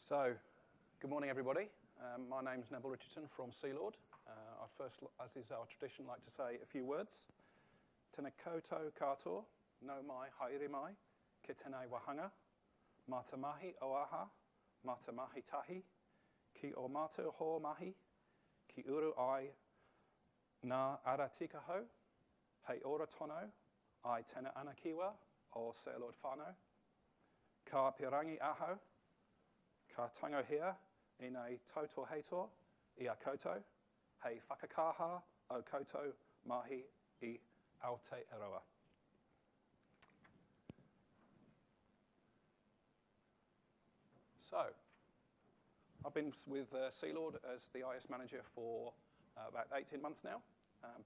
So, good morning, everybody. My name's Neville Richardson from Sealord. I'd first, as is our tradition, like to say a few words. Tēnā koutou katoa, no mai haere mai, ki tēnei wahanga, mata mahi o aha, mata mahi tahi, ki o mātou ho mahi, ki uru ai ngā ara tika hau, hei ora tono, ai tēnā ana kiwa o Sealord whānau, ka pirangi ahau, ka tangohia I nei tauto heitoa I a koutou, hei whakakaha o koutou mahi I Aotearoa. So, I've been with Sealord as the IS manager for about 18 months now.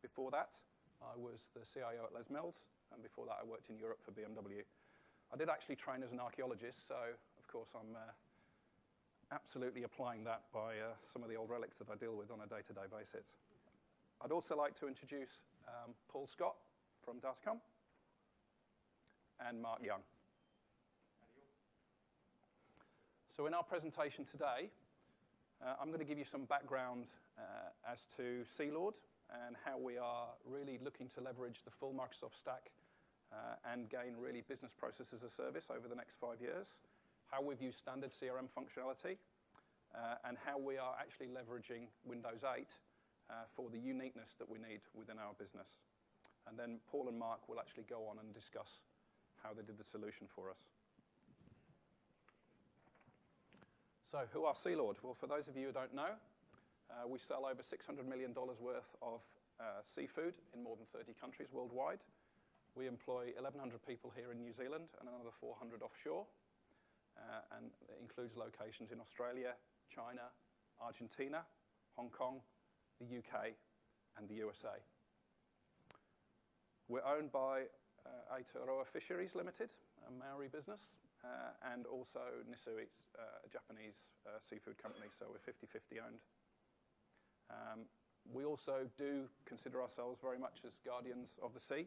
Before that, I was the CIO at Les Mills, and before that I worked in Europe for BMW. I did actually train as an archaeologist, so of course I'm absolutely applying that by some of the old relics that I deal with on a day-to-day basis. I'd also like to introduce Paul Scott from Dascom and Mark Young. So in our presentation today, I'm going to give you some background as to Sealord and how we are really looking to leverage the full Microsoft stack and gain really business process as a service over the next 5 years, how we've used standard CRM functionality, and how we are actually leveraging Windows 8 for the uniqueness that we need within our business. And then Paul and Mark will actually go on and discuss how they did the solution for us. So who are Sealord? Well, for those of you who don't know, we sell over $600 million worth of seafood in more than 30 countries worldwide. We employ 1,100 people here in New Zealand and another 400 offshore. And it includes locations in Australia, China, Argentina, Hong Kong, the UK, and the USA. We're owned by Aotearoa Fisheries Limited, a Maori business, and also Nisui, a Japanese seafood company, so we're 50-50 owned. We also do consider ourselves very much as guardians of the sea,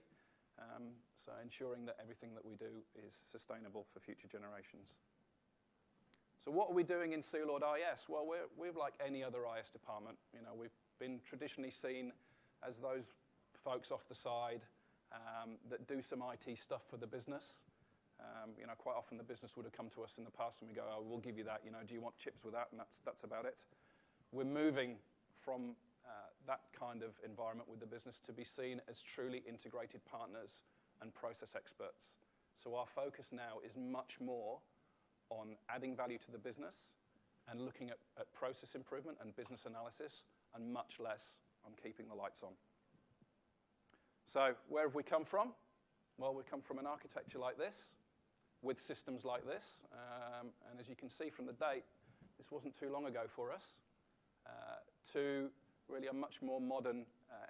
so ensuring that everything that we do is sustainable for future generations. So what are we doing in Sealord IS? Well, we're like any other IS department. You know, we've been traditionally seen as those folks off the side that do some IT stuff for the business. You know, quite often the business would have come to us in the past and we go, oh, we'll give you that. You know, do you want chips with that? And that's about it. We're moving from that kind of environment with the business to be seen as truly integrated partners and process experts. So our focus now is much more on adding value to the business and looking at process improvement and business analysis, and much less on keeping the lights on. So where have we come from? Well, we come from an architecture like this, with systems like this, and as you can see from the date, this wasn't too long ago for us, to really a much more modern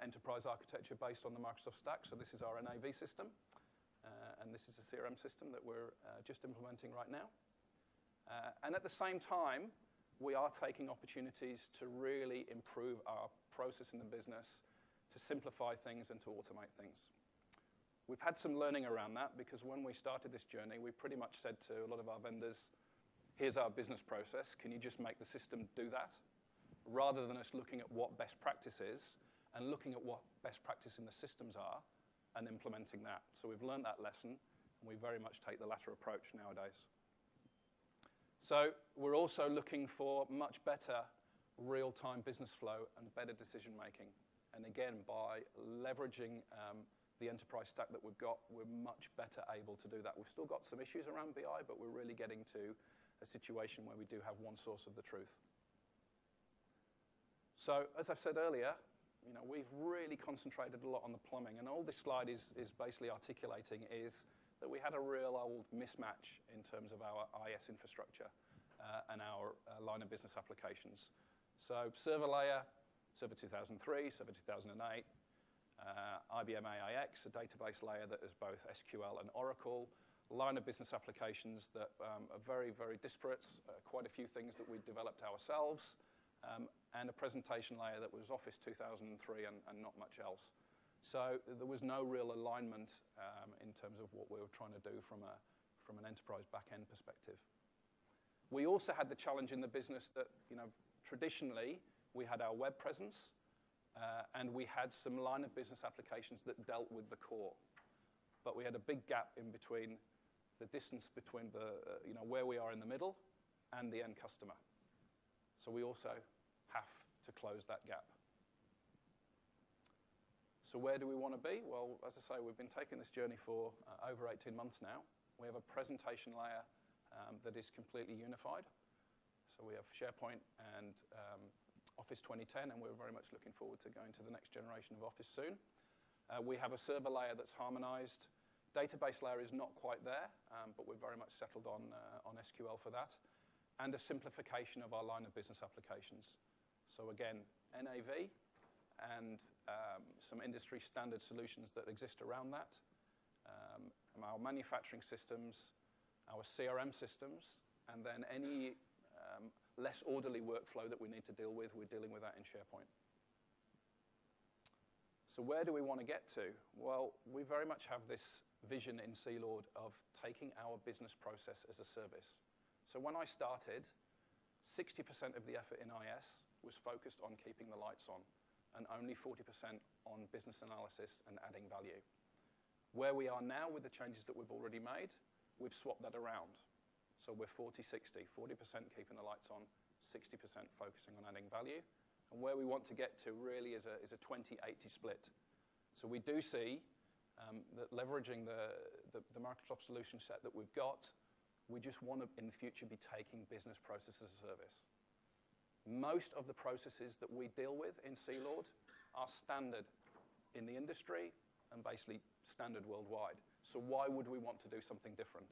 enterprise architecture based on the Microsoft stack. So this is our NAV system, and this is a CRM system that we're just implementing right now. And at the same time, we are taking opportunities to really improve our process in the business, to simplify things and to automate things. We've had some learning around that because when we started this journey, we pretty much said to a lot of our vendors, here's our business process, can you just make the system do that? Rather than us looking at what best practice is and looking at what best practice in the systems are and implementing that. So we've learned that lesson, and we very much take the latter approach nowadays. So we're also looking for much better real-time business flow and better decision-making. And again, by leveraging the enterprise stack that we've got, we're much better able to do that. We've still got some issues around BI, but we're really getting to a situation where we do have one source of the truth. So as I said earlier, you know, we've really concentrated a lot on the plumbing, and all this slide is basically articulating is that we had a real old mismatch in terms of our IS infrastructure and our line of business applications. So server layer, Server 2003, Server 2008, IBM AIX, a database layer that is both SQL and Oracle, line of business applications that are very, very disparate, quite a few things that we developed ourselves, and a presentation layer that was Office 2003 and not much else. So there was no real alignment in terms of what we were trying to do from an enterprise back-end perspective. We also had the challenge in the business that, traditionally we had our web presence, and we had some line of business applications that dealt with the core. But we had a big gap in between the distance between where we are in the middle and the end customer. So we also have to close that gap. So where do we want to be? Well, as I say, we've been taking this journey for over 18 months now. We have a presentation layer that is completely unified. So we have SharePoint and Office 2010, and we're very much looking forward to going to the next generation of Office soon. We have a server layer that's harmonized. Database layer is not quite there, but we're very much settled on SQL for that. And a simplification of our line of business applications. So again, NAV and some industry standard solutions that exist around that. Our manufacturing systems, our CRM systems, and then any less orderly workflow that we need to deal with, we're dealing with that in SharePoint. So where do we want to get to? Well, we very much have this vision in Sealord of taking our business process as a service. So when I started, 60% of the effort in IS was focused on keeping the lights on, and only 40% on business analysis and adding value. Where we are now with the changes that we've already made, we've swapped that around. So we're 40-60, 40% keeping the lights on, 60% focusing on adding value. And where we want to get to really is a 20-80 split. So we do see that leveraging the Microsoft solution set that we've got, we just want to, in the future, be taking business process as a service. Most of the processes that we deal with in Sealord are standard in the industry and basically standard worldwide. So why would we want to do something different?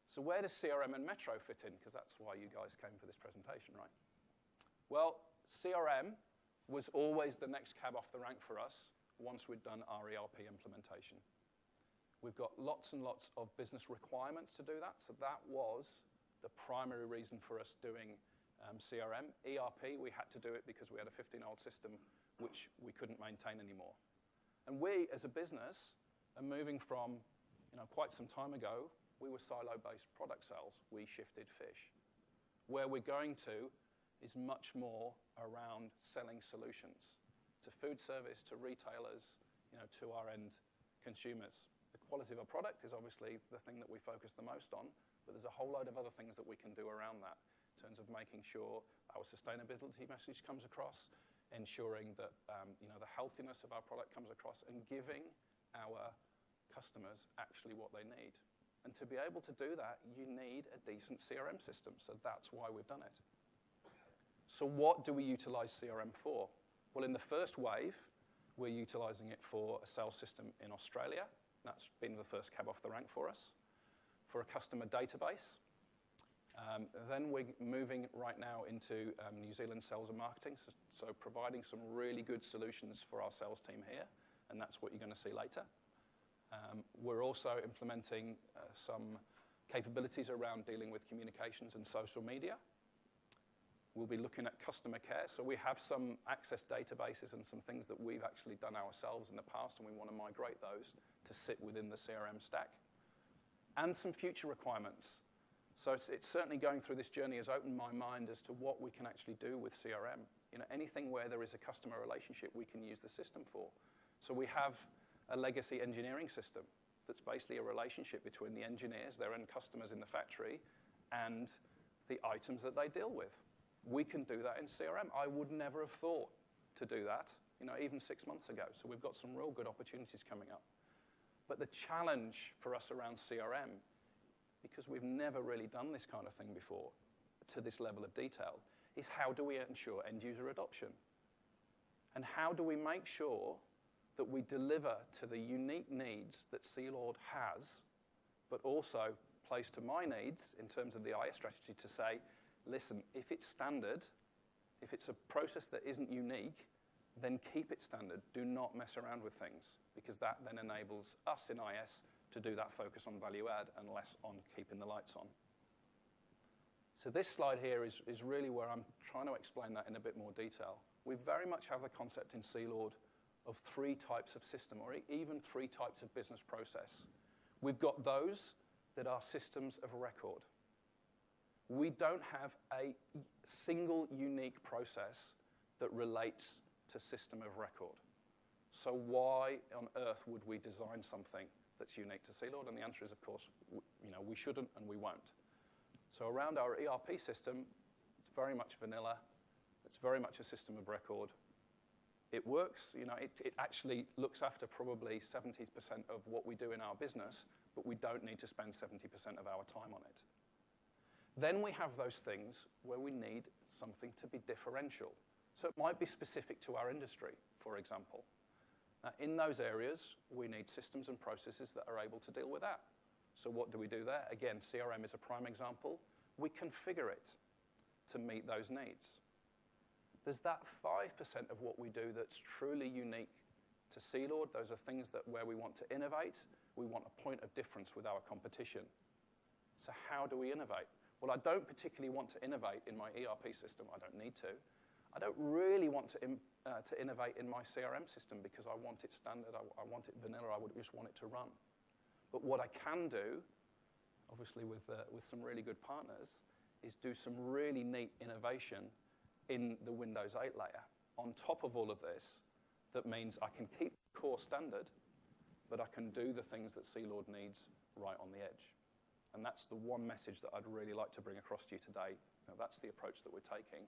So where does CRM and Metro fit in? Because that's why you guys came for this presentation, right? Well, CRM was always the next cab off the rank for us once we'd done our ERP implementation. We've got lots and lots of business requirements to do that, so that was the primary reason for us doing CRM. ERP, we had to do it because we had a 15-year-old system which we couldn't maintain anymore. And we, as a business, are moving from, quite some time ago, we were silo-based product sales. We shifted fish. Where we're going to is much more around selling solutions to food service, to retailers, to our end consumers. The quality of a product is obviously the thing that we focus the most on, but there's a whole load of other things that we can do around that in terms of making sure our sustainability message comes across, ensuring that the healthiness of our product comes across, and giving our customers actually what they need. And to be able to do that, you need a decent CRM system. So that's why we've done it. So what do we utilize CRM for? Well, in the first wave, we're utilizing it for a sales system in Australia. That's been the first cab off the rank for us. For a customer database. Then we're moving right now into New Zealand sales and marketing. So providing some really good solutions for our sales team here. And that's what you're going to see later. We're also implementing some capabilities around dealing with communications and social media. We'll be looking at customer care. So we have some access databases and some things that we've actually done ourselves in the past, and we want to migrate those to sit within the CRM stack. And some future requirements. So it's certainly going through this journey has opened my mind as to what we can actually do with CRM. Anything where there is a customer relationship, we can use the system for. So we have a legacy engineering system that's basically a relationship between the engineers, their end customers in the factory, and the items that they deal with. We can do that in CRM. I would never have thought to do that, even 6 months ago. So we've got some real good opportunities coming up. But the challenge for us around CRM, because we've never really done this kind of thing before to this level of detail, is how do we ensure end user adoption? And how do we make sure that we deliver to the unique needs that Sealord has, but also plays to my needs in terms of the IS strategy to say, listen, if it's standard, if it's a process that isn't unique, then keep it standard. Do not mess around with things, because that then enables us in IS to do that focus on value add and less on keeping the lights on. So this slide here is really where I'm trying to explain that in a bit more detail. We very much have the concept in Sealord of 3 types of system, or even 3 types of business process. We've got those that are systems of record. We don't have a single unique process that relates to system of record. So why on earth would we design something that's unique to Sealord? And the answer is, of course, we shouldn't and we won't. So around our ERP system, it's very much vanilla. It's very much a system of record. It works. It actually looks after probably 70% of what we do in our business, but we don't need to spend 70% of our time on it. Then we have those things where we need something to be differential. So it might be specific to our industry, for example. In those areas, we need systems and processes that are able to deal with that. So what do we do there? Again, CRM is a prime example. We configure it to meet those needs. There's that 5% of what we do that's truly unique to Sealord. Those are things where we want to innovate. We want a point of difference with our competition. So how do we innovate? Well, I don't particularly want to innovate in my ERP system. I don't need to. I don't really want to innovate in my CRM system because I want it standard. I want it vanilla. I would just want it to run. But what I can do, obviously with some really good partners, is do some really neat innovation in the Windows 8 layer. On top of all of this, that means I can keep the core standard, but I can do the things that Sealord needs right on the edge. And that's the one message that I'd really like to bring across to you today. That's the approach that we're taking.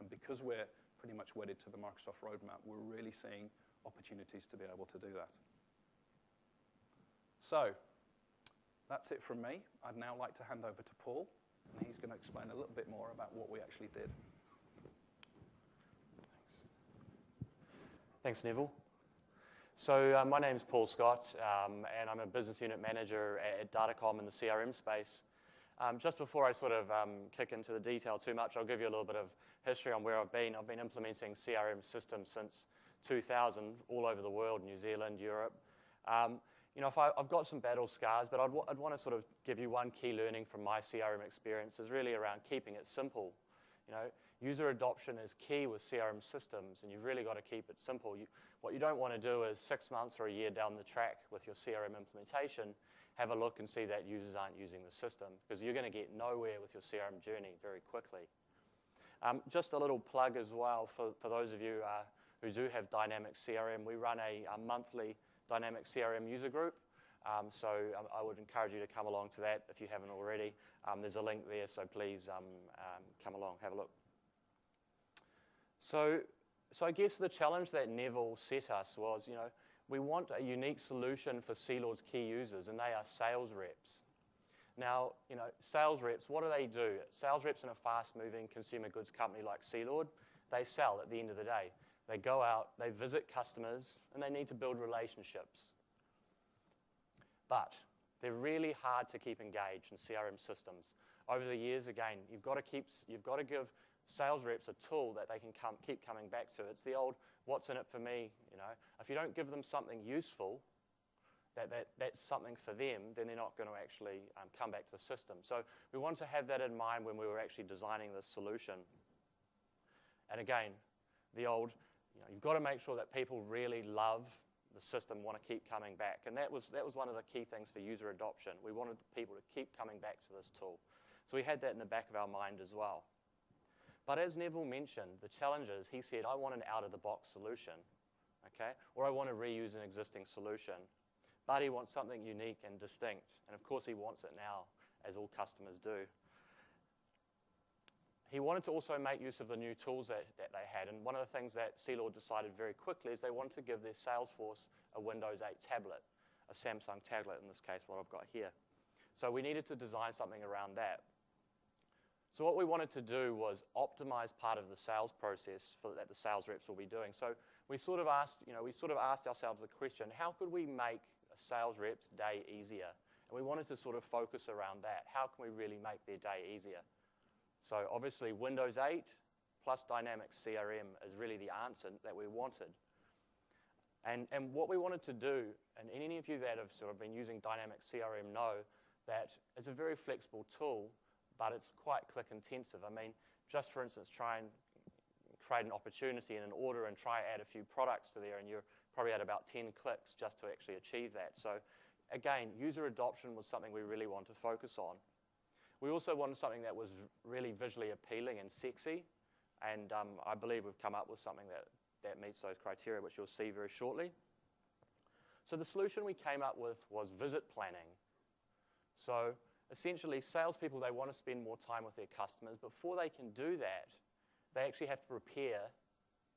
And because we're pretty much wedded to the Microsoft roadmap, we're really seeing opportunities to be able to do that. So that's it from me. I'd now like to hand over to Paul, and he's going to explain a little bit more about what we actually did. Thanks, Neville. So my name's Paul Scott, and I'm a business unit manager at Datacom in the CRM space. Just before I sort of kick into the detail too much, I'll give you a little bit of history on where I've been. I've been implementing CRM systems since 2000 all over the world, New Zealand, Europe. I've got some battle scars, but I'd want to sort of give you one key learning from my CRM experience is really around keeping it simple. User adoption is key with CRM systems, and you've really got to keep it simple. What you don't want to do is 6 months or a year down the track with your CRM implementation, have a look and see that users aren't using the system, because you're going to get nowhere with your CRM journey very quickly. Just a little plug as well for those of you who do have dynamic CRM. We run a monthly dynamic CRM user group. So I would encourage you to come along to that if you haven't already. There's a link there, so please come along, have a look. So I guess the challenge that Neville set us was, we want a unique solution for Sealord's key users, and they are sales reps. Now, sales reps, what do? Sales reps in a fast-moving consumer goods company like Sealord, they sell at the end of the day. They go out, they visit customers, and they need to build relationships. But they're really hard to keep engaged in CRM systems. Over the years, again, you've got to give sales reps a tool that they can keep coming back to. It's the old, what's in it for me? If you don't give them something useful, that's something for them, then they're not going to actually come back to the system. So we wanted to have that in mind when we were actually designing this solution. And again, the old, you've got to make sure that people really love the system, want to keep coming back. And that was one of the key things for user adoption. We wanted people to keep coming back to this tool. So we had that in the back of our mind as well. But as Neville mentioned, the challenge is, he said, I want an out-of-the-box solution, okay? Or I want to reuse an existing solution. But he wants something unique and distinct. And of course, he wants it now, as all customers do. He wanted to also make use of the new tools that they had. And one of the things that Sealord decided very quickly is they wanted to give their sales force a Windows 8 tablet, a Samsung tablet in this case, what I've got here. So we needed to design something around that. So what we wanted to do was optimize part of the sales process that the sales reps will be doing. So we sort of asked ourselves the question, how could we make a sales rep's day easier? And we wanted to sort of focus around that. How can we really make their day easier? So obviously Windows 8 plus Dynamics CRM is really the answer that we wanted. And what we wanted to do, and any of you that have sort of been using Dynamics CRM know that it's a very flexible tool, but it's quite click intensive. I mean, just for instance, try and create an opportunity in an order and try and add a few products to there, and you're probably at about 10 clicks just to actually achieve that. So again, user adoption was something we really wanted to focus on. We also wanted something that was really visually appealing and sexy, and I believe we've come up with something that meets those criteria, which you'll see very shortly. So the solution we came up with was visit planning. So essentially, salespeople, they want to spend more time with their customers. Before they can do that, they actually have to prepare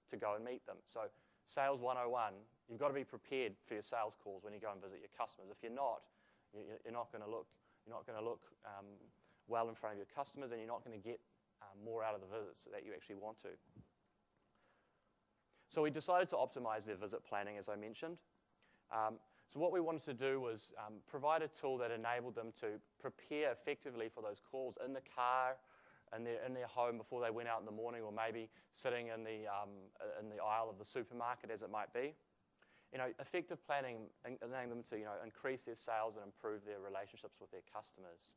to go and meet them. So Sales 101, you've got to be prepared for your sales calls when you go and visit your customers. If you're not, you're not going to look well in front of your customers, and you're not going to get more out of the visits that you actually want to. So we decided to optimize their visit planning, as I mentioned. So what we wanted to do was provide a tool that enabled them to prepare effectively for those calls in the car, in their home before they went out in the morning, or maybe sitting in the aisle of the supermarket, as it might be. Effective planning enabling them to increase their sales and improve their relationships with their customers.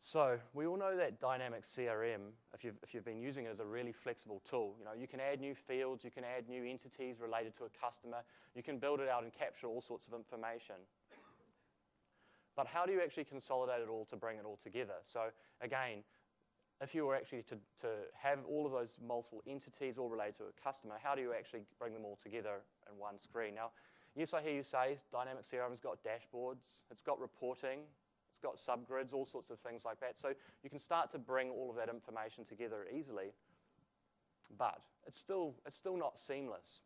So we all know that dynamic CRM, if you've been using it, is a really flexible tool. You can add new fields, you can add new entities related to a customer, you can build it out and capture all sorts of information. But how do you actually consolidate it all to bring it all together? So again, if you were actually to have all of those multiple entities all related to a customer, how do you actually bring them all together in one screen? Now, yes, I hear you say dynamic CRM has got dashboards, it's got reporting, it's got subgrids, all sorts of things like that. So you can start to bring all of that information together easily, but it's still not seamless.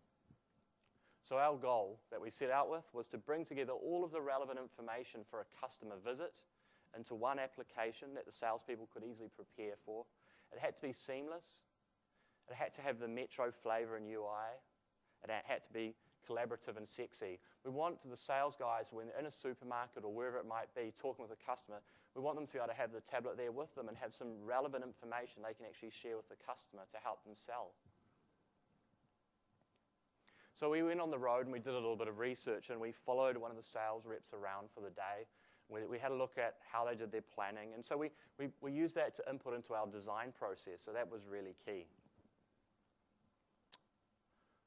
So our goal that we set out with was to bring together all of the relevant information for a customer visit into one application that the salespeople could easily prepare for. It had to be seamless. It had to have the Metro flavor and UI. It had to be collaborative and sexy. We want the sales guys, when they're in a supermarket or wherever it might be, talking with a customer, we want them to be able to have the tablet there with them and have some relevant information they can actually share with the customer to help them sell. So we went on the road and we did a little bit of research, and we followed one of the sales reps around for the day. We had a look at how they did their planning, and so we used that to input into our design process, so that was really key.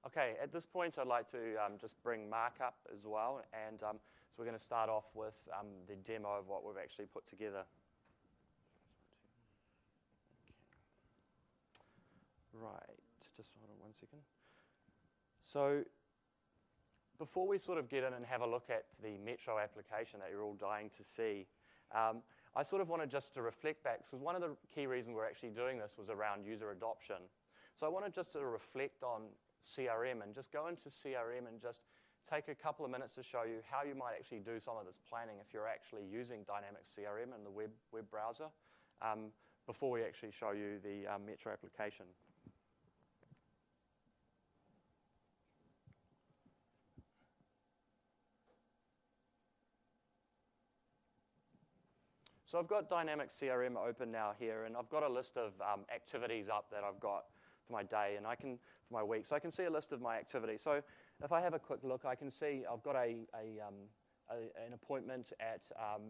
Okay, at this point I'd like to just bring Mark up as well, and so we're going to start off with the demo of what we've actually put together. Right, just hold on one second. So before we sort of get in and have a look at the Metro application that you're all dying to see, I sort of wanted just to reflect back, because one of the key reasons we're actually doing this was around user adoption. So I wanted just to reflect on CRM and just go into CRM and just take a couple of minutes to show you how you might actually do some of this planning if you're actually using dynamic CRM in the web browser, before we actually show you the Metro application. So I've got Dynamic CRM open now here, and I've got a list of activities up that I've got for my day, and for my week. So I can see a list of my activities. So if I have a quick look, I can see I've got an appointment at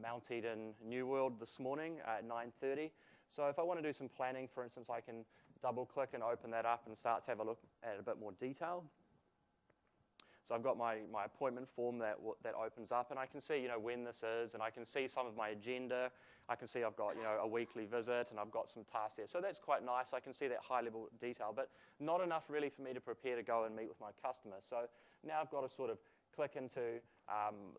Mount Eden New World this morning at 9:30. So if I want to do some planning, for instance, I can double-click and open that up and start to have a look at a bit more detail. So I've got my appointment form that opens up, and I can see when this is, and I can see some of my agenda. I can see I've got a weekly visit, and I've got some tasks there. So that's quite nice. I can see that high-level detail, but not enough really for me to prepare to go and meet with my customer. So now I've got to sort of click into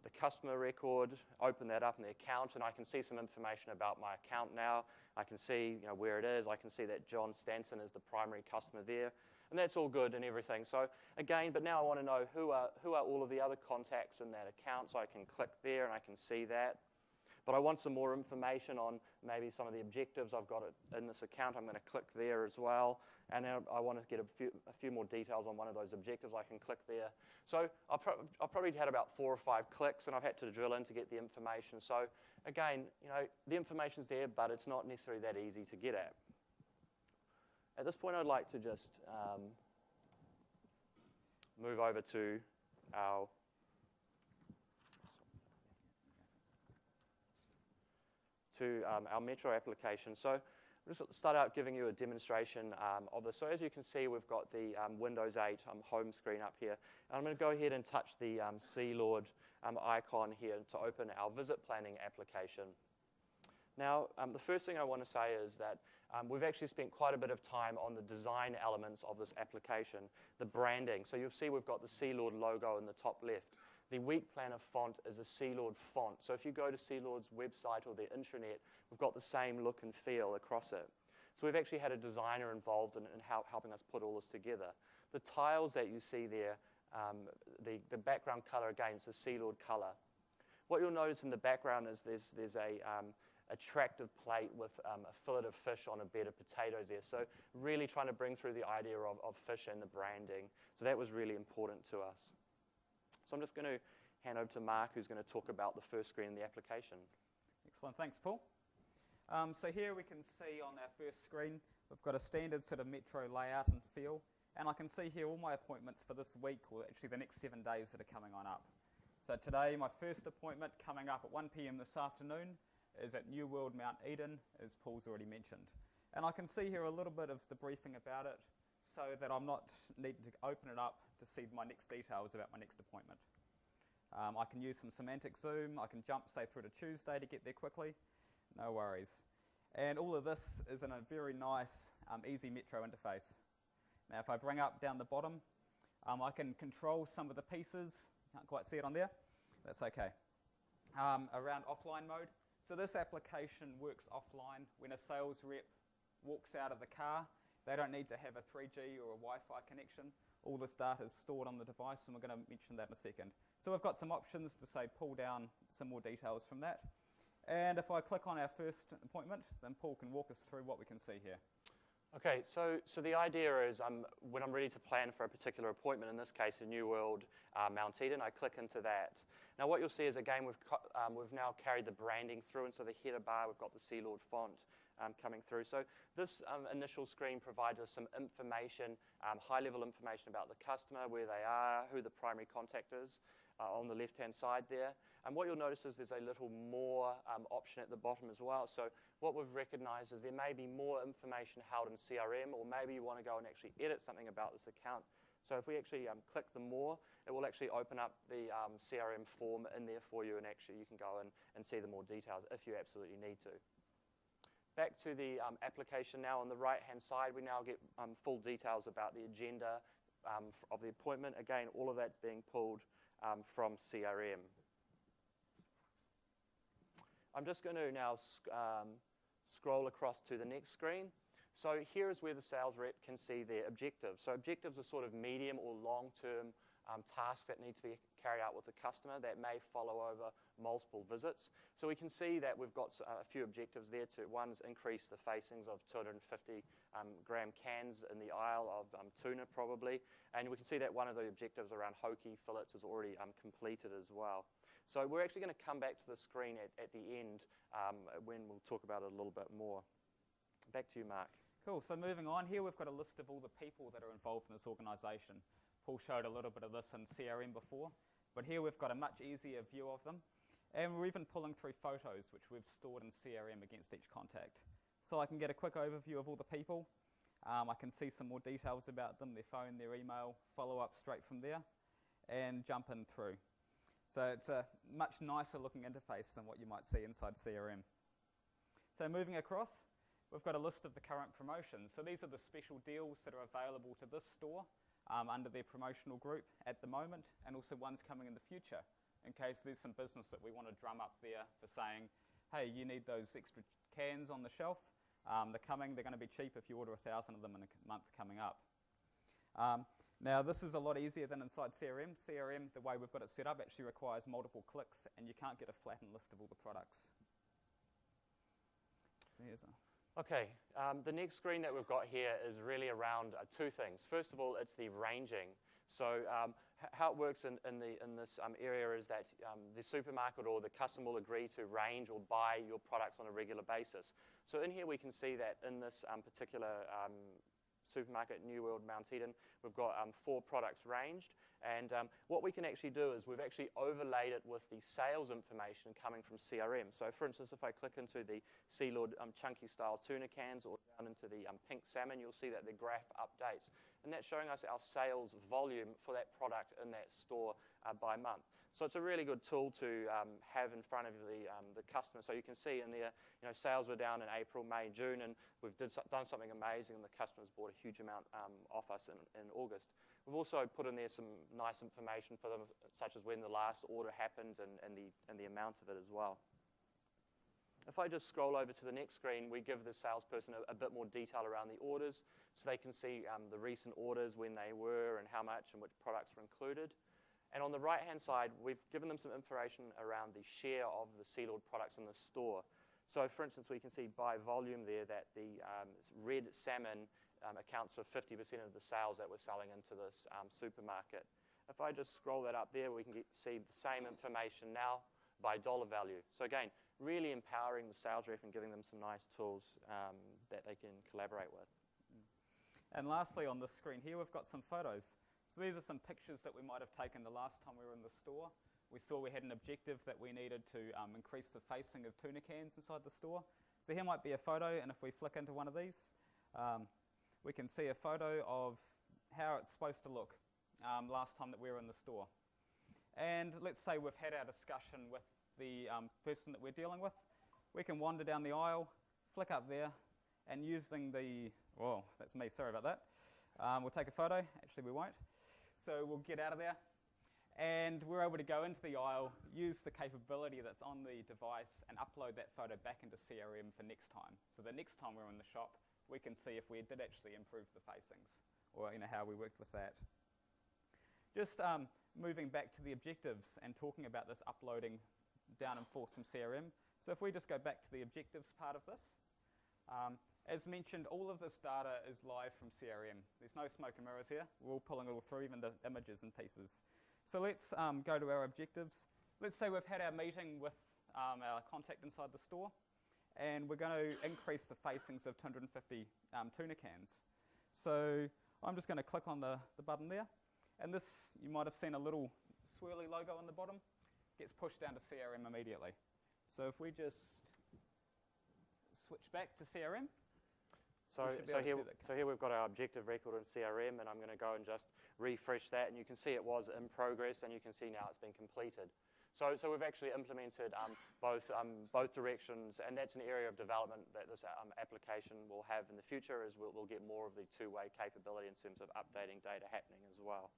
the customer record, open that up in the account, and I can see some information about my account now. I can see where it is. I can see that John Stanton is the primary customer there. And that's all good and everything. So again, but now I want to know who are all of the other contacts in that account. So I can click there and I can see that. But I want some more information on maybe some of the objectives I've got in this account. I'm going to click there as well. And now I want to get a few more details on one of those objectives. I can click there. So I've probably had about 4 or 5 clicks, and I've had to drill in to get the information. So again, the information's there, but it's not necessarily that easy to get at. At this point, I'd like to just move over to our Metro application. So I'll just start out giving you a demonstration of this. So as you can see, we've got the Windows 8 home screen up here. And I'm going to go ahead and touch the Sealord icon here to open our visit planning application. Now, the first thing I want to say is that we've actually spent quite a bit of time on the design elements of this application, the branding. So you'll see we've got the Sealord logo in the top left. The week planner font is a Sealord font. So if you go to Sealord's website or their intranet, we've got the same look and feel across it. So we've actually had a designer involved in helping us put all this together. The tiles that you see there, the background color again is the Sealord color. What you'll notice in the background is there's a attractive plate with a fillet of fish on a bed of potatoes there. So really trying to bring through the idea of fish and the branding. So that was really important to us. So I'm just going to hand over to Mark, who's going to talk about the first screen in the application. Excellent, thanks Paul. So here we can see on our first screen, we've got a standard sort of metro layout and feel. And I can see here all my appointments for this week, or actually the next 7 days that are coming on up. So today, my first appointment coming up at 1 p.m. this afternoon is at New World Mount Eden, as Paul's already mentioned. And I can see here a little bit of the briefing about it, so that I'm not needing to open it up to see my next details about my next appointment. I can use some semantic zoom. I can jump, say, through to Tuesday to get there quickly. No worries. And all of this is in a very nice, easy metro interface. Now, if I bring up down the bottom, I can control some of the pieces. Can't quite see it on there. That's okay. Around offline mode. So this application works offline. When a sales rep walks out of the car, they don't need to have a 3G or a Wi-Fi connection. All this data is stored on the device, and we're going to mention that in a second. So we've got some options to, say, pull down some more details from that. And if I click on our first appointment, then Paul can walk us through what we can see here. Okay, so the idea is when I'm ready to plan for a particular appointment, in this case, a New World Mount Eden, I click into that. Now what you'll see is, again, we've now carried the branding through, and so the header bar, we've got the Sealord font coming through. So this initial screen provides us some information, high-level information about the customer, where they are, who the primary contact is on the left-hand side there. And what you'll notice is there's a little more option at the bottom as well. So what we've recognized is there may be more information held in CRM, or maybe you want to go and actually edit something about this account. So if we actually click the more, it will actually open up the CRM form in there for you, and actually you can go and see the more details if you absolutely need to. Back to the application now. On the right-hand side, we now get full details about the agenda of the appointment. Again, all of that's being pulled from CRM. I'm just going to now scroll across to the next screen. So here is where the sales rep can see their objectives. So objectives are sort of medium or long-term tasks that need to be carried out with the customer that may follow over multiple visits. So we can see that we've got a few objectives there too. One's increase the facings of 250 gram cans in the aisle of tuna probably. And we can see that one of the objectives around hoki fillets is already completed as well. So we're actually going to come back to the screen at the end when we'll talk about it a little bit more. Back to you, Mark. Cool, so moving on, here we've got a list of all the people that are involved in this organisation. Paul showed a little bit of this in CRM before, but here we've got a much easier view of them. And we're even pulling through photos, which we've stored in CRM against each contact. So I can get a quick overview of all the people. I can see some more details about them, their phone, their email, follow up straight from there, and jump in through. So it's a much nicer looking interface than what you might see inside CRM. So moving across, we've got a list of the current promotions. So these are the special deals that are available to this store under their promotional group at the moment, and also ones coming in the future, in case there's some business that we want to drum up there for saying, hey, you need those extra cans on the shelf. They're coming, they're going to be cheap if you order 1,000 of them in a month coming up. Now this is a lot easier than inside CRM. CRM, the way we've got it set up, actually requires multiple clicks, and you can't get a flattened list of all the products. So here's a... Okay, the next screen that we've got here is really around two things. First of all, it's the ranging. So how it works in this area is that the supermarket or the customer will agree to range or buy your products on a regular basis. So in here we can see that in this particular supermarket, New World Mount Eden, we've got 4 products ranged. And what we can actually do is we've actually overlaid it with the sales information coming from CRM. So for instance, if I click into the Sealord chunky style tuna cans or down into the pink salmon, you'll see that the graph updates. And that's showing us our sales volume for that product in that store by month. So it's a really good tool to have in front of the customer. So you can see in there, sales were down in April, May, June, and we've done something amazing, and the customers bought a huge amount off us in August. We've also put in there some nice information for them, such as when the last order happened and the amount of it as well. If I just scroll over to the next screen, we give the salesperson a bit more detail around the orders, so they can see the recent orders, when they were, and how much, and which products were included. And on the right-hand side, we've given them some information around the share of the Sealord products in the store. So, for instance, we can see by volume there that the red salmon accounts for 50% of the sales that we're selling into this supermarket. If I just scroll that up there, we can see the same information now by dollar value. So again, really empowering the sales rep and giving them some nice tools that they can collaborate with. And lastly, on this screen here, we've got some photos. So these are some pictures that we might have taken the last time we were in the store. We saw we had an objective that we needed to increase the facing of tuna cans inside the store. So here might be a photo, and if we flick into one of these, we can see a photo of how it's supposed to look last time that we were in the store. And let's say we've had our discussion with the person that we're dealing with. We can wander down the aisle, flick up there, and using the, whoa, that's me, sorry about that. We'll take a photo, actually we won't. So we'll get out of there, and we're able to go into the aisle, use the capability that's on the device, and upload that photo back into CRM for next time. So the next time we're in the shop, we can see if we did actually improve the facings, or how we worked with that. Just moving back to the objectives and talking about this uploading down and forth from CRM. So if we just go back to the objectives part of this, as mentioned, all of this data is live from CRM. There's no smoke and mirrors here. We're all pulling it all through, even the images and pieces. So let's go to our objectives. Let's say we've had our meeting with our contact inside the store, and we're going to increase the facings of 250 tuna cans. So I'm just going to click on the button there, and this, you might have seen a little swirly logo on the bottom, gets pushed down to CRM immediately. So if we just switch back to CRM, So here we've got our objective record in CRM, and I'm going to go and just refresh that, and you can see it was in progress, and you can see now it's been completed. So we've actually implemented both directions, and that's an area of development that this application will have in the future, as we'll get more of the two-way capability in terms of updating data happening as well.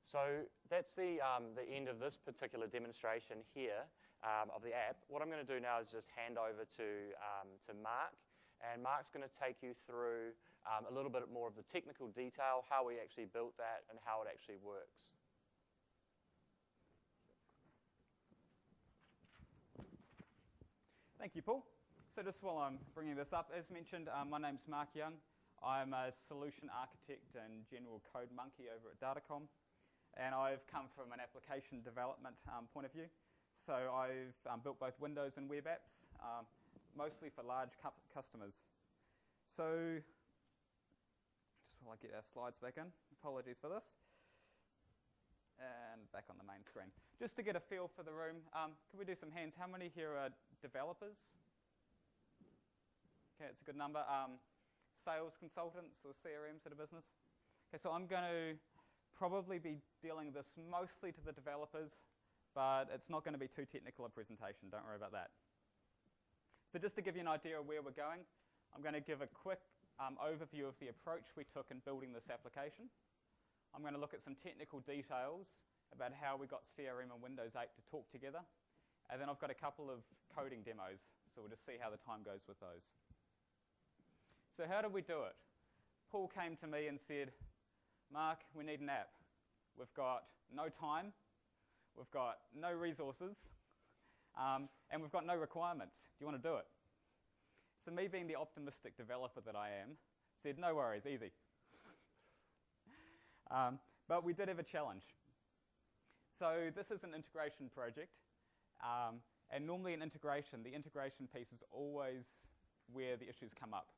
So that's the end of this particular demonstration here of the app. What I'm going to do now is just hand over to Mark, and Mark's going to take you through a little bit more of the technical detail, how we actually built that, and how it actually works. Thank you, Paul. So just while I'm bringing this up, as mentioned, my name's Mark Young. I'm a solution architect and general code monkey over at Datacom. And I've come from an application development point of view. So I've built both Windows and web apps, mostly for large customers. So just while I get our slides back in, apologies for this. And back on the main screen. Just to get a feel for the room, can we do some hands? How many here are developers? Okay, it's a good number. Sales consultants or CRMs at a business? Okay, so I'm going to probably be dealing this mostly to the developers, but it's not going to be too technical a presentation, don't worry about that. So just to give you an idea of where we're going, I'm going to give a quick overview of the approach we took in building this application. I'm going to look at some technical details about how we got CRM and Windows 8 to talk together, and then I've got a couple of coding demos, so we'll just see how the time goes with those. So how did we do it? Paul came to me and said, Mark, we need an app. We've got no time, we've got no resources, and we've got no requirements. Do you want to do it? So me being the optimistic developer that I am, said, no worries, easy. But we did have a challenge. So this is an integration project, and normally in integration, the integration piece is always where the issues come up.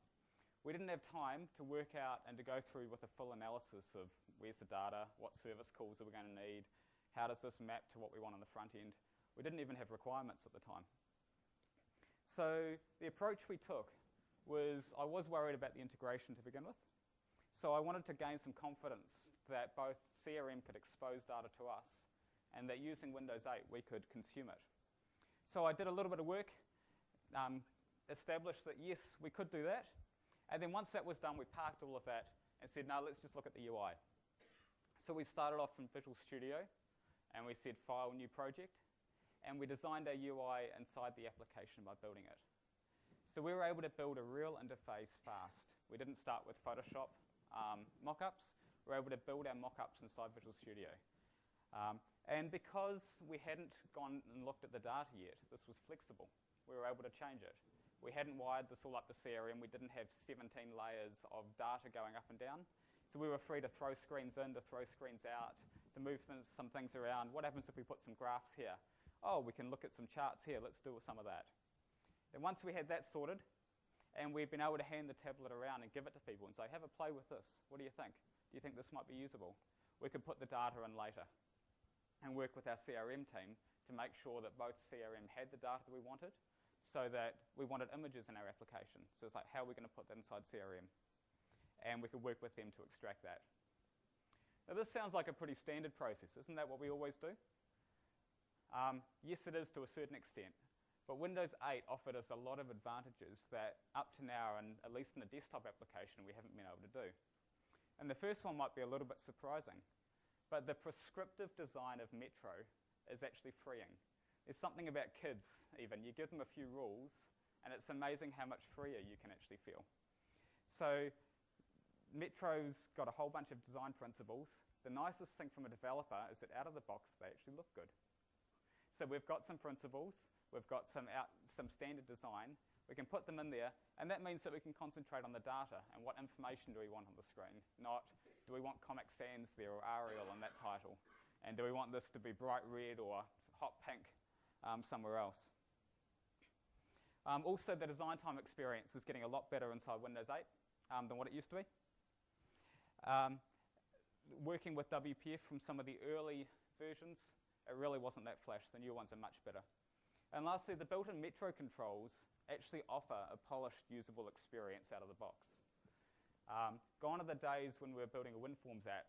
We didn't have time to work out and to go through with a full analysis of where's the data, what service calls are we going to need, how does this map to what we want on the front end. We didn't even have requirements at the time. So the approach we took was, I was worried about the integration to begin with. So I wanted to gain some confidence that both CRM could expose data to us and that using Windows 8 we could consume it. So I did a little bit of work, established that yes, we could do that. And then once that was done, we parked all of that and said, no, let's just look at the UI. So we started off from Visual Studio, and we said File, New Project, and we designed our UI inside the application by building it. So we were able to build a real interface fast. We didn't start with Photoshop mock-ups. We were able to build our mock-ups inside Visual Studio. And because we hadn't gone and looked at the data yet, this was flexible. We were able to change it. We hadn't wired this all up to CRM. We didn't have 17 layers of data going up and down. So we were free to throw screens in, to throw screens out, to move some things around. What happens if we put some graphs here? Oh, we can look at some charts here. Let's do some of that. Then once we had that sorted, and we'd been able to hand the tablet around and give it to people and say, have a play with this. What do you think? Do you think this might be usable? We could put the data in later and work with our CRM team to make sure that both CRM had the data that we wanted, so that we wanted images in our application. So it's like, how are we going to put that inside CRM? And we could work with them to extract that. Now this sounds like a pretty standard process. Isn't that what we always do? Yes, it is to a certain extent. But Windows 8 offered us a lot of advantages that up to now, and at least in the desktop application, we haven't been able to do. And the first one might be a little bit surprising. But the prescriptive design of Metro is actually freeing. There's something about kids, even. You give them a few rules, and it's amazing how much freer you can actually feel. So Metro's got a whole bunch of design principles. The nicest thing from a developer is that out of the box, they actually look good. So we've got some principles. We've got some standard design. We can put them in there, and that means that we can concentrate on the data and what information do we want on the screen, not do we want Comic Sans there or Arial in that title, and do we want this to be bright red or hot pink somewhere else. Also, the design time experience is getting a lot better inside Windows 8 than what it used to be. Working with WPF from some of the early versions, it really wasn't that flash. The new ones are much better. And lastly, the built-in Metro controls actually offer a polished, usable experience out of the box. Gone are the days when we were building a WinForms app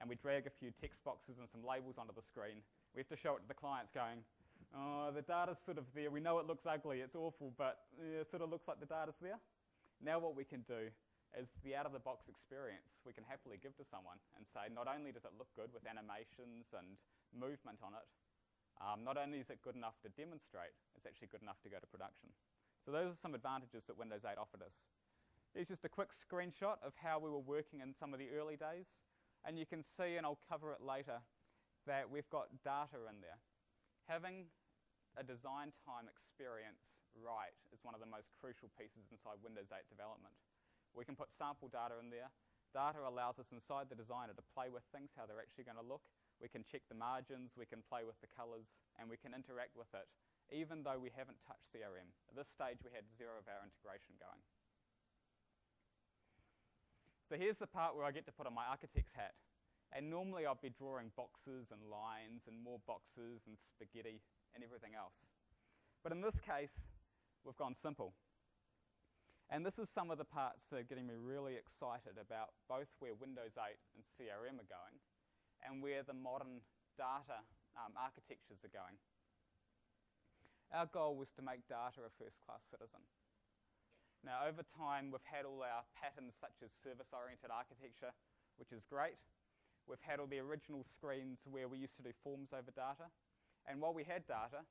and we drag a few text boxes and some labels onto the screen. We have to show it to the clients going, oh, the data's sort of there. We know it looks ugly. It's awful, but it sort of looks like the data's there. Now what we can do is the out-of-the-box experience we can happily give to someone and say, not only does it look good with animations and movement on it, not only is it good enough to demonstrate, it's actually good enough to go to production. So those are some advantages that Windows 8 offered us. Here's just a quick screenshot of how we were working in some of the early days. And you can see, and I'll cover it later, that we've got data in there. Having a design time experience right is one of the most crucial pieces inside Windows 8 development. We can put sample data in there. Data allows us inside the designer to play with things, how they're actually going to look. We can check the margins, we can play with the colors, and we can interact with it, even though we haven't touched CRM. At this stage, we had 0 of our integration going. So here's the part where I get to put on my architect's hat. And normally I'd be drawing boxes and lines and more boxes and spaghetti and everything else. But in this case, we've gone simple. And this is some of the parts that are getting me really excited about both where Windows 8 and CRM are going and where the modern data architectures are going. Our goal was to make data a first-class citizen. Now, over time, we've had all our patterns such as service-oriented architecture, which is great. We've had all the original screens where we used to do forms over data. And while we had data,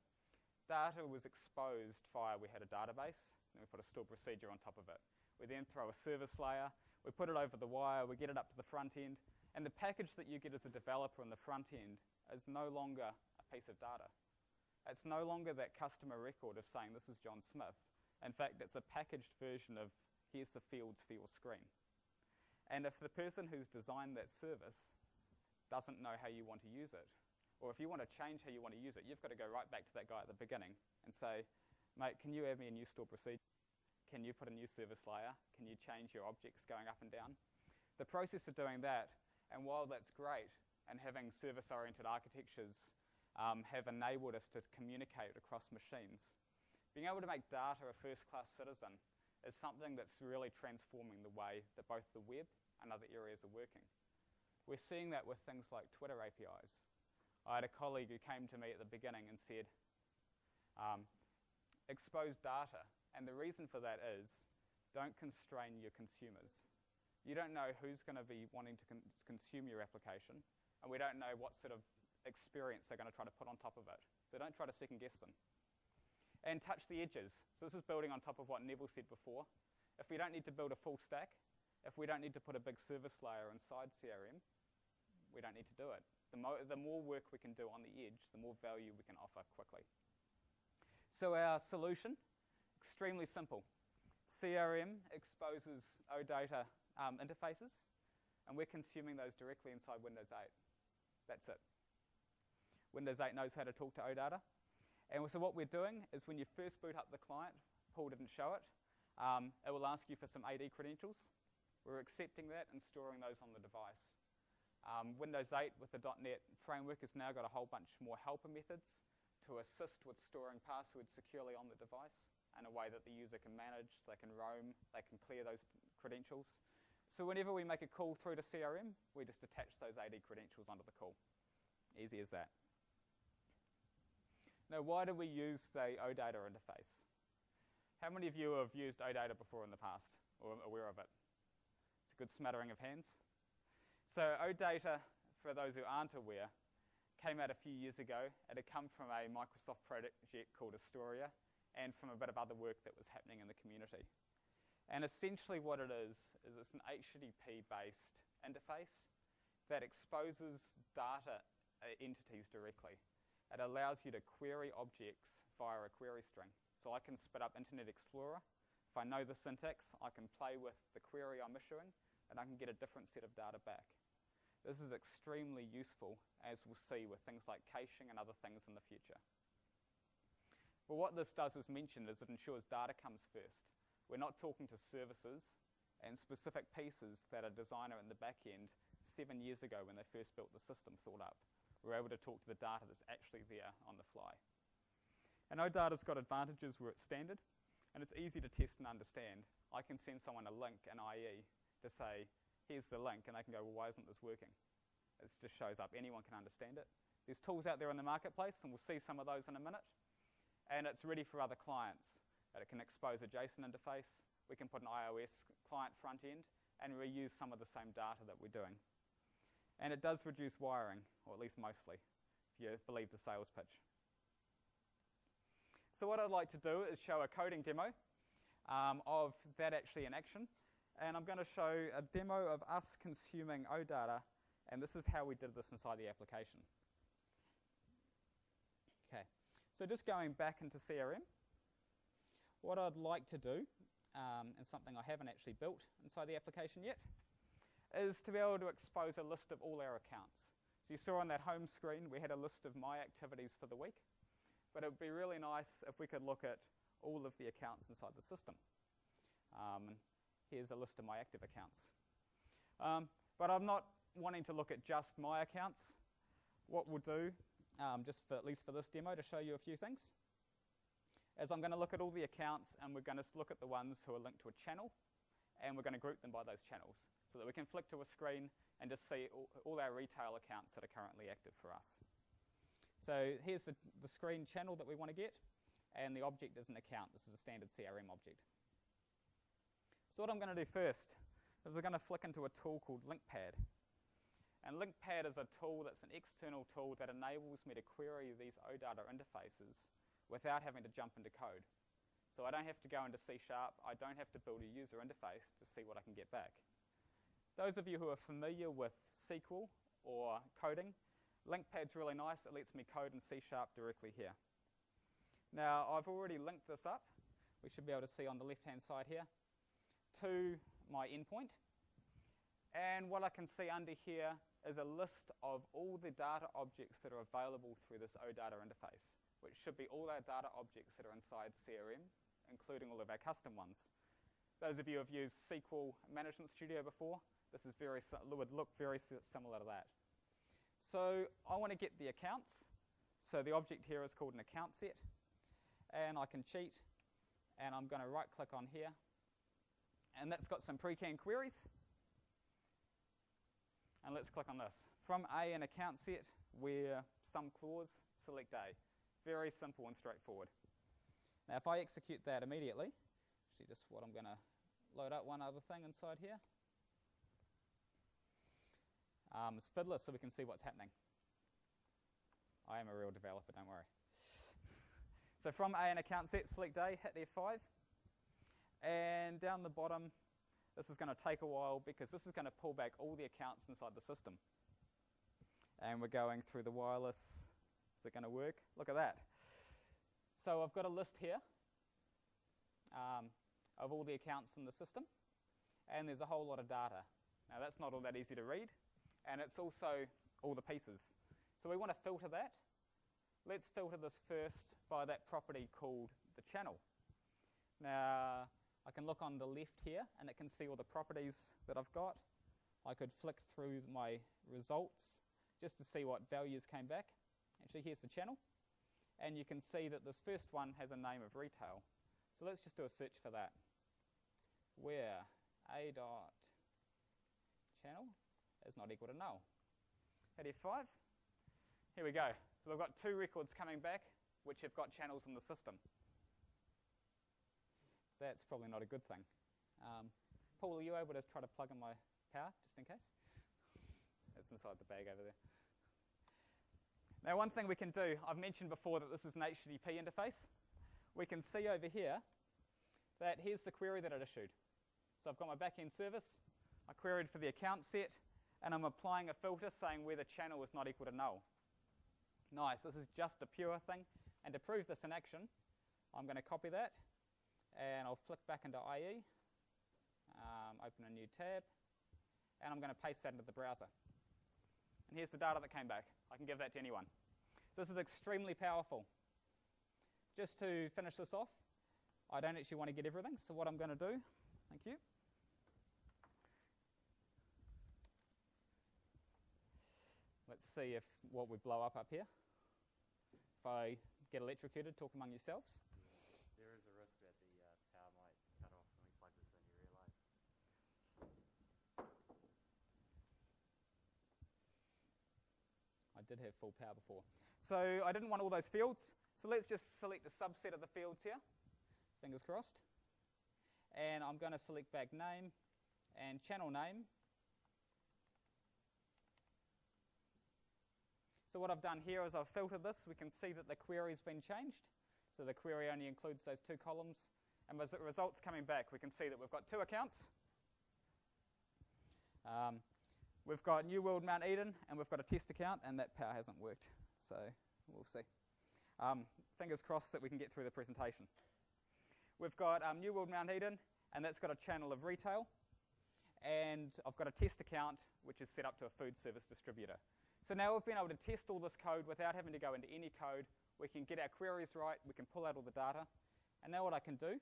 data was exposed via, we had a database, and we put a stored procedure on top of it. We then throw a service layer, we put it over the wire, we get it up to the front end, and the package that you get as a developer on the front end is no longer a piece of data. It's no longer that customer record of saying this is John Smith. In fact, it's a packaged version of here's the fields for your screen. And if the person who's designed that service doesn't know how you want to use it, Or if you want to change how you want to use it, you've got to go right back to that guy at the beginning and say, mate, can you add me a new store procedure? Can you put a new service layer? Can you change your objects going up and down? The process of doing that, and while that's great, and having service-oriented architectures have enabled us to communicate across machines, being able to make data a first-class citizen is something that's really transforming the way that both the web and other areas are working. We're seeing that with things like Twitter APIs. I had a colleague who came to me at the beginning and said, expose data. And the reason for that is, don't constrain your consumers. You don't know who's going to be wanting to consume your application, and we don't know what sort of experience they're going to try to put on top of it. So don't try to second guess them. And touch the edges. So this is building on top of what Neville said before. If we don't need to build a full stack, if we don't need to put a big service layer inside CRM, we don't need to do it. The more work we can do on the edge, the more value we can offer quickly. So our solution, extremely simple. CRM exposes OData interfaces, and we're consuming those directly inside Windows 8. That's it. Windows 8 knows how to talk to OData. And so what we're doing is when you first boot up the client, Paul didn't show it, it will ask you for some AD credentials. We're accepting that and storing those on the device. Windows 8 with the .NET framework has now got a whole bunch more helper methods to assist with storing passwords securely on the device in a way that the user can manage, they can roam, they can clear those credentials. So whenever we make a call through to CRM, we just attach those AD credentials onto the call. Easy as that. Now, why do we use the OData interface? How many of you have used OData before in the past or are aware of it? It's a good smattering of hands. So OData, for those who aren't aware, came out a few years ago. It had come from a Microsoft project called Astoria and from a bit of other work that was happening in the community. And essentially what it is it's an HTTP-based interface that exposes data entities directly. It allows you to query objects via a query string. So I can spit up Internet Explorer. If I know the syntax, I can play with the query I'm issuing, and I can get a different set of data back. This is extremely useful, as we'll see with things like caching and other things in the future. But what this does, as mentioned, is it ensures data comes first. We're not talking to services and specific pieces that a designer in the back end 7 years ago when they first built the system thought up. We're able to talk to the data that's actually there on the fly. And OData's got advantages where it's standard, and it's easy to test and understand. I can send someone a link, an IE, to say, here's the link, and they can go, well, why isn't this working? It just shows up. Anyone can understand it. There's tools out there in the marketplace, and we'll see some of those in a minute. And it's ready for other clients. It can expose a JSON interface. We can put an iOS client front end and reuse some of the same data that we're doing. And it does reduce wiring, or at least mostly, if you believe the sales pitch. So what I'd like to do is show a coding demo of that actually in action. And I'm going to show a demo of us consuming OData, and this is how we did this inside the application. Okay, so just going back into CRM, what I'd like to do, and something I haven't actually built inside the application yet, is to be able to expose a list of all our accounts. So you saw on that home screen, we had a list of my activities for the week, but it would be really nice if we could look at all of the accounts inside the system. Here's a list of my active accounts. But I'm not wanting to look at just my accounts. What we'll do, at least for this demo, to show you a few things, is I'm going to look at all the accounts, and we're going to look at the ones who are linked to a channel, and we're going to group them by those channels so that we can flick to a screen and just see all our retail accounts that are currently active for us. So here's the screen channel that we want to get, and the object is an account. This is a standard CRM object. So what I'm going to do first is we're going to flick into a tool called LinkPad. And LinkPad is a tool that's an external tool that enables me to query these OData interfaces without having to jump into code. So I don't have to go into C#, I don't have to build a user interface to see what I can get back. Those of you who are familiar with SQL or coding, LinkPad's really nice. It lets me code in C# directly here. Now, I've already linked this up. We should be able to see on the left-hand side here to my endpoint. And what I can see under here is a list of all the data objects that are available through this OData interface, which should be all our data objects that are inside CRM, including all of our custom ones. Those of you who have used SQL Management Studio before, this is would look very similar to that. So I want to get the accounts. So the object here is called an account set. And I can cheat, and I'm going to right-click on here. And that's got some pre-canned queries. And let's click on this. From A, an account set, where some clause, select A. Very simple and straightforward. Now, if I execute that immediately, actually just what I'm going to load up one other thing inside here. It's fiddler, so we can see what's happening. I am a real developer, don't worry. So from A, an account set, select A, hit F5. And down the bottom, this is going to take a while because this is going to pull back all the accounts inside the system. And we're going through the wireless. Is it going to work? Look at that. So I've got a list here of all the accounts in the system. And there's a whole lot of data. Now, that's not all that easy to read. And it's also all the pieces. So we want to filter that. Let's filter this first by that property called the channel. Now, I can look on the left here, and it can see all the properties that I've got. I could flick through my results just to see what values came back. Actually, here's the channel. And you can see that this first one has a name of retail. So let's just do a search for that. Where a dot channel is not equal to null. Hit F5. Here we go. So we've got 2 records coming back which have got channels in the system. That's probably not a good thing. Paul, are you able to try to plug in my power, just in case? It's inside the bag over there. Now, one thing we can do, I've mentioned before that this is an HTTP interface. We can see over here that here's the query that it issued. So I've got my back-end service. I queried for the account set, and I'm applying a filter saying where the channel is not equal to null. Nice, this is just a pure thing. And to prove this in action, I'm going to copy that, and I'll flick back into IE, open a new tab, and I'm going to paste that into the browser. And here's the data that came back. I can give that to anyone. So this is extremely powerful. Just to finish this off, I don't actually want to get everything, so what I'm going to do, thank you. Let's see if what we blow up here. If I get electrocuted, talk among yourselves. There is a risk that the power might cut off when we plug this in, you realise. I did have full power before. So I didn't want all those fields. So let's just select a subset of the fields here. Fingers crossed. And I'm going to select back name and channel name. So what I've done here is I've filtered this. We can see that the query's been changed. So the query only includes those 2 columns. And as the results coming back, we can see that we've got 2 accounts. We've got New World Mount Eden, and we've got a test account, and that power hasn't worked. So we'll see. Fingers crossed that we can get through the presentation. We've got New World Mount Eden, and that's got a channel of retail. And I've got a test account, which is set up to a food service distributor. So now we've been able to test all this code without having to go into any code. We can get our queries right. We can pull out all the data. And now what I can do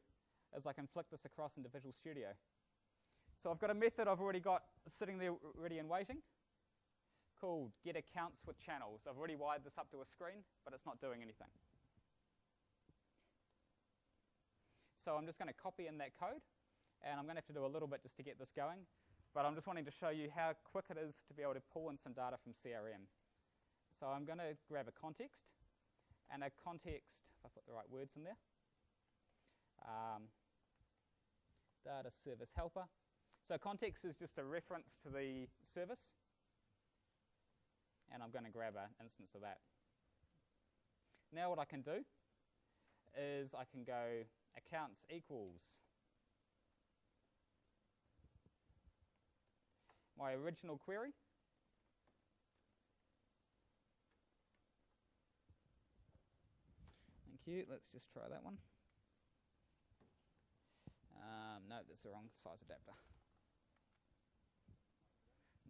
is I can flick this across into Visual Studio. So I've got a method I've already got sitting there ready and waiting called get accounts with channels. I've already wired this up to a screen, but it's not doing anything. So I'm just going to copy in that code, and I'm going to have to do a little bit just to get this going. But I'm just wanting to show you how quick it is to be able to pull in some data from CRM. So I'm going to grab a context, and a context, if I put the right words in there, data service helper. So context is just a reference to the service, and I'm going to grab an instance of that. Now what I can do is I can go accounts equals my original query. Thank you. Let's just try that one. No, that's the wrong size adapter.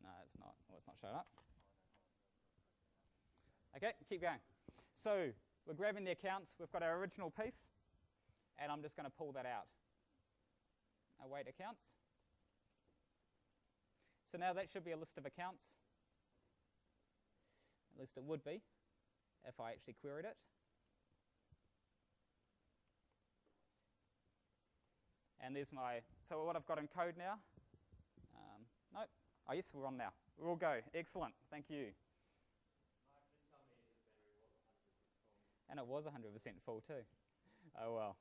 No, it's not. Well, it's not showing up. Okay, keep going. So we're grabbing the accounts. We've got our original piece, and I'm just going to pull that out. Await accounts. So now that should be a list of accounts. At least it would be if I actually queried it. And there's my, so what I've got in code now. Nope. Oh yes, we're on now. We're all go. Excellent. Thank you. And it was 100% full too. Oh well.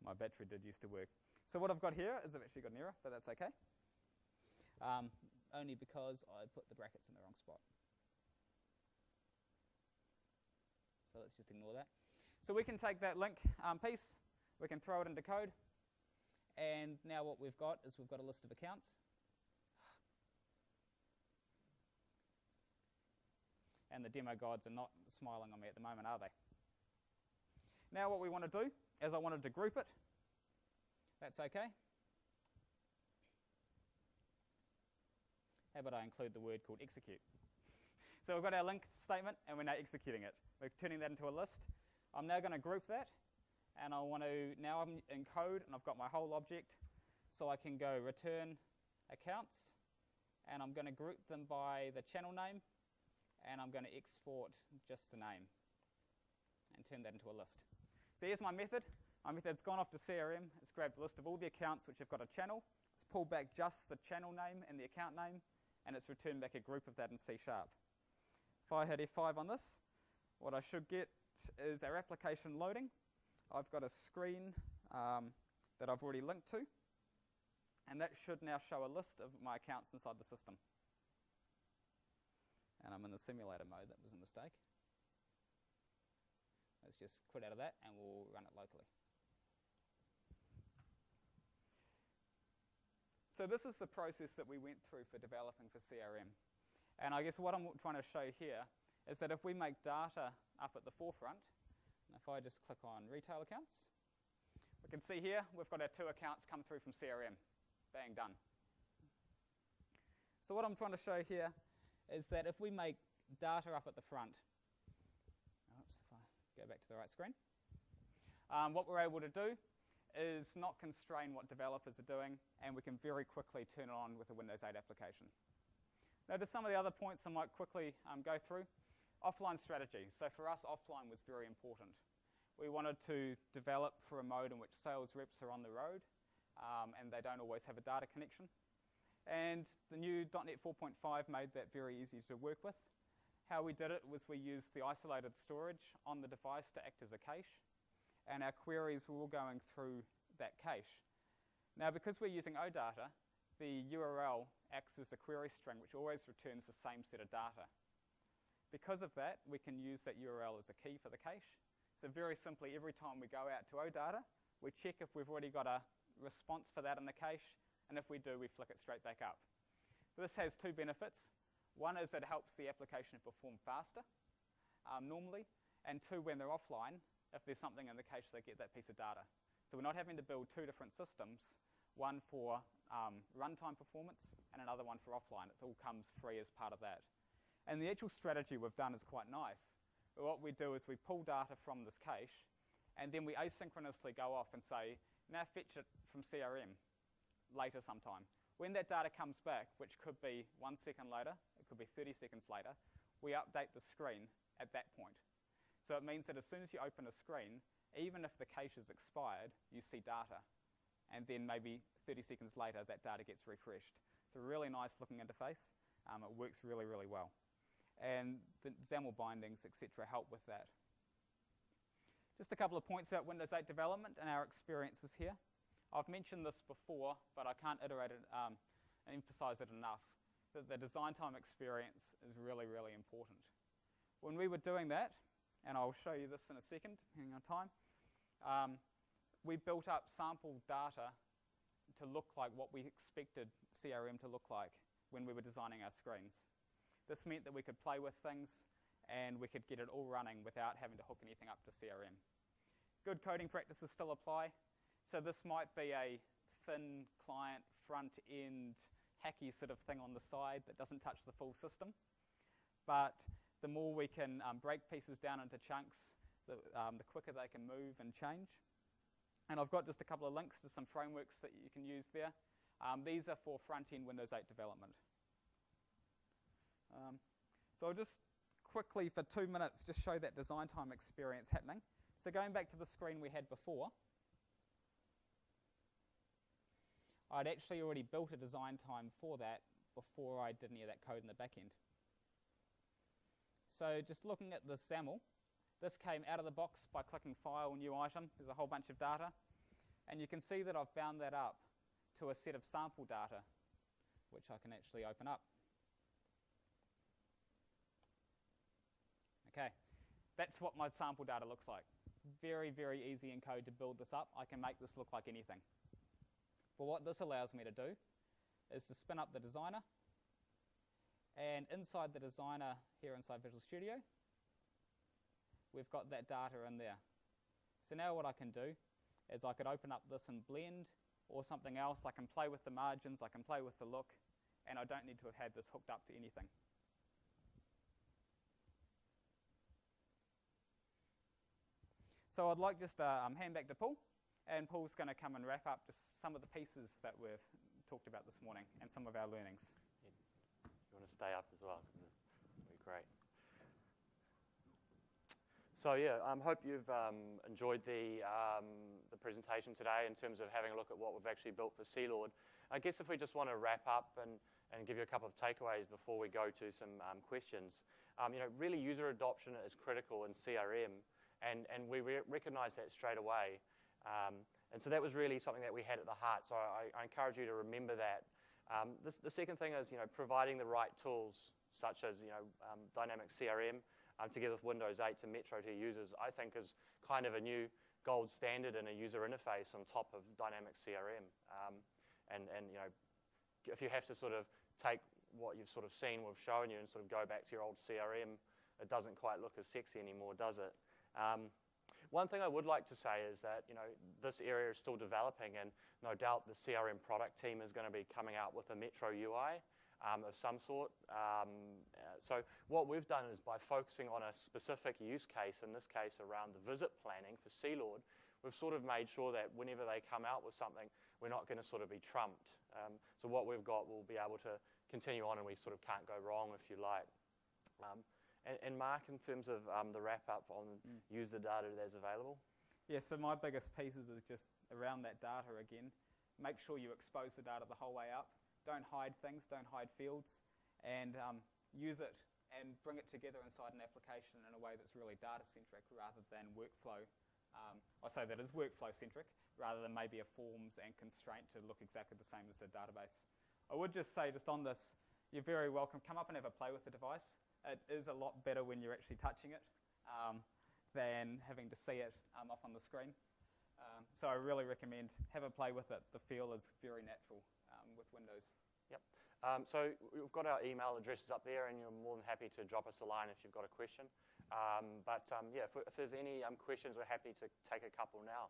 My battery did used to work. So what I've got here is I've actually got an error, but that's okay. Only because I put the brackets in the wrong spot. So let's just ignore that. So we can take that link piece, we can throw it into code, and now what we've got is we've got a list of accounts. And the demo gods are not smiling on me at the moment, are they? Now what we want to do is I wanted to group it. That's okay. How about I include the word called execute? So we've got our link statement, and we're now executing it. We're turning that into a list. I'm now going to group that, and I want to, now I'm in code, and I've got my whole object, so I can go return accounts, and I'm going to group them by the channel name, and I'm going to export just the name and turn that into a list. So here's my method. My method's gone off to CRM. It's grabbed a list of all the accounts which have got a channel. It's pulled back just the channel name and the account name, and it's returned back a group of that in C#. If I hit F5 on this, what I should get is our application loading. I've got a screen that I've already linked to, and that should now show a list of my accounts inside the system. And I'm in the simulator mode. That was a mistake. Let's just quit out of that, and we'll run it locally. So this is the process that we went through for developing for CRM. And I guess what I'm trying to show here is that if we make data up at the forefront, and if I just click on retail accounts, we can see here we've got our 2 accounts come through from CRM. Bang, done. So what I'm trying to show here is that if we make data up at the front, oops, if I go back to the right screen, what we're able to do is not constrain what developers are doing, and we can very quickly turn it on with a Windows 8 application. Now, just some of the other points I might quickly go through. Offline strategy. So for us, offline was very important. We wanted to develop for a mode in which sales reps are on the road, and they don't always have a data connection. And the new .NET 4.5 made that very easy to work with. How we did it was we used the isolated storage on the device to act as a cache, and our queries were all going through that cache. Now, because we're using OData, the URL acts as the query string, which always returns the same set of data. Because of that, we can use that URL as a key for the cache. So very simply, every time we go out to OData, we check if we've already got a response for that in the cache, and if we do, we flick it straight back up. This has 2 benefits. One is it helps the application perform faster, normally, and 2, when they're offline, if there's something in the cache, they get that piece of data. So we're not having to build 2 different systems, one for runtime performance and another one for offline. It all comes free as part of that. And the actual strategy we've done is quite nice. What we do is we pull data from this cache, and then we asynchronously go off and say, now fetch it from CRM later sometime. When that data comes back, which could be 1 second later, it could be 30 seconds later, we update the screen at that point. So it means that as soon as you open a screen, even if the cache is expired, you see data. And then maybe 30 seconds later, that data gets refreshed. It's a really nice looking interface. It works really, really well. And the XAML bindings, etc., help with that. Just a couple of points about Windows 8 development and our experiences here. I've mentioned this before, but I can't iterate it and emphasize it enough, that the design time experience is really, really important. When we were doing that, and I'll show you this in a second, hang on time, we built up sample data to look like what we expected CRM to look like when we were designing our screens. This meant that we could play with things and we could get it all running without having to hook anything up to CRM. Good coding practices still apply. So this might be a thin client front-end hacky sort of thing on the side that doesn't touch the full system. But the more we can break pieces down into chunks, the quicker they can move and change. And I've got just a couple of links to some frameworks that you can use there. These are for front-end Windows 8 development. So I'll just quickly, for 2 minutes, just show that design time experience happening. So going back to the screen we had before, I'd actually already built a design time for that before I did any of that code in the back end. So just looking at this XAML, this came out of the box by clicking File, New Item. There's a whole bunch of data. And you can see that I've bound that up to a set of sample data, which I can actually open up. Okay, that's what my sample data looks like. Very, very easy in code to build this up. I can make this look like anything. But what this allows me to do is to spin up the designer. And inside the designer, here inside Visual Studio, we've got that data in there. So now what I can do is I could open up this in Blend or something else. I can play with the margins, I can play with the look, and I don't need to have had this hooked up to anything. So I'd like just to hand back to Paul, and Paul's going to come and wrap up just some of the pieces that we've talked about this morning and some of our learnings. Yeah. You want to stay up as well, because it'll be great. So yeah, I hope you've enjoyed the presentation today in terms of having a look at what we've actually built for Sealord. I guess if we just want to wrap up and give you a couple of takeaways before we go to some questions. Really user adoption is critical in CRM, and we recognize that straight away. And so that was really something that we had at the heart, so I encourage you to remember that. The second thing is providing the right tools, such as Dynamic CRM, together with Windows 8 to Metro to users, I think is kind of a new gold standard in a user interface on top of Dynamic CRM. And if you have to sort of take what you've sort of seen, we've shown you, and sort of go back to your old CRM, it doesn't quite look as sexy anymore, does it? One thing I would like to say is that this area is still developing, and no doubt the CRM product team is going to be coming out with a Metro UI of some sort. So what we've done is, by focusing on a specific use case, in this case around the visit planning for Sealord, we've sort of made sure that whenever they come out with something, we're not going to sort of be trumped. So what we've got, we'll be able to continue on, and we sort of can't go wrong, if you like. And Mark, in terms of the wrap-up on user data that's available? Yeah, so my biggest pieces is just around that data again. Make sure you expose the data the whole way up. Don't hide things, don't hide fields, and use it and bring it together inside an application in a way that's really data-centric rather than workflow. I say that is workflow-centric rather than maybe a forms and constraint to look exactly the same as a database. I would just say, just on this, you're very welcome. Come up and have a play with the device. It is a lot better when you're actually touching it than having to see it up on the screen. So I really recommend have a play with it. The feel is very natural with Windows. Yep. So we've got our email addresses up there, and you're more than happy to drop us a line if you've got a question. Yeah, if there's any questions, we're happy to take a couple now.